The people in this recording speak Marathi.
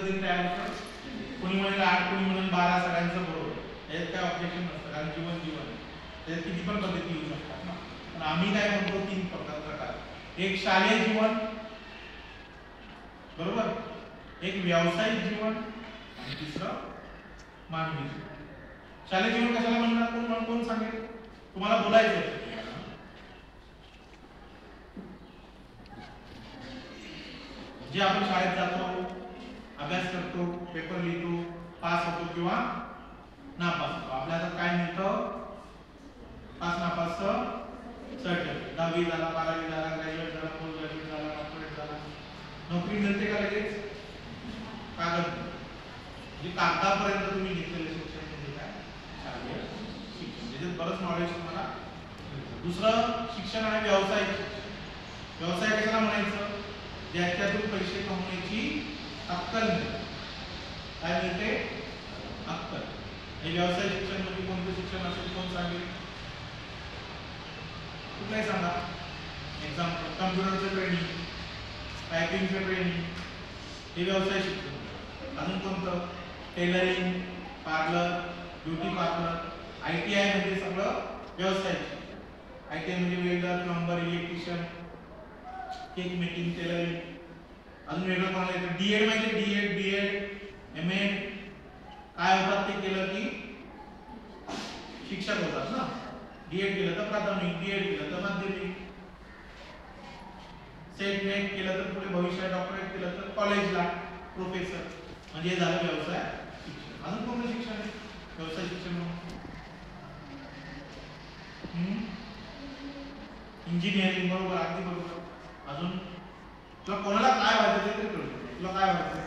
पद्धतीने तयार होतं. कोणी म्हणेल 8, कोणी म्हणेल 12, सगळ्यांचं बरोबर, यात काय ऑब्जेक्शन नसतं, कारण जीवन जीवन त्याच्यात किती पण पद्धती येऊ शकतात ना. पण आम्ही काय म्हणतो 3 प्रकार, एक शालेय जीवन बरोबर, एक व्यावसायिक जीवन आणि तिसरं मानवी जीवन. शालेय जीवन कशाला म्हणणार, कोण सांगेल, तुम्हाला बोलायचं. जे आपण शाळेत जातो, अभ्यास करतो, पेपर लिहितो, पास होतो किंवा नापास होतो, आपल्याला काय मिळतं, पास नापासचं सर्टिफिकेट. 10वी झाला, 12वी झाला, ग्रॅज्युएट झाला, पोस्ट ग्रॅज्युएट झाला, डॉक्टरेट झाला, नोकरी मिळते का लगेच, कागद म्हणजे कागदापर्यंत तुम्ही घेतलेलं शिक्षण म्हणजे काय, शालेय शिक्षण. त्याच्यात बरंच नॉलेज तुम्हाला. दुसरं शिक्षण आहे व्यावसायिक शिक्षण. व्यवसाय कशाला म्हणायचं, ज्याच्यातून पैसे कमवण्याची अक्कल मिळते. काय मिळते, अक्कल. हे व्यवसाय शिक्षण म्हणजे कोणतं शिक्षण असेल, कोण सांगेल, कुठलाही सांगा. एक्झाम्पल, कम्प्युटरचं ट्रेनिंग, टायपिंगचं ट्रेनिंग, हे व्यवसाय शिक्षण. अजून कोणतं, tailoring, parlour, beauty parlour, ITI म्हणजे सगळं व्यवसाय शिक्षण. ITI म्हणजे welder, plumber, electrician, cake making, tailoring. अजून वेगळं कोणाला येतं, DED म्हणजे B.Ed, M.Ed काय होतात ते केलं की शिक्षक होतात ना. D.Ed केलं तर प्राथमिक, B.Ed केलं तर माध्यमिक, सेट नेट केलं तर पुढे भविष्यात, डॉक्टरेट केलं तर कॉलेजला प्रोफेसर. म्हणजे हे झालं व्यवसाय शिक्षण. अजून कोणतं शिक्षण आहे व्यवसाय शिक्षण म्हणून, इंजिनिअरिंग, बरोबर, अगदी बरोबर. अजून तुला कोणाला काय व्हायचं ते कळतं, तुला काय व्हायचं,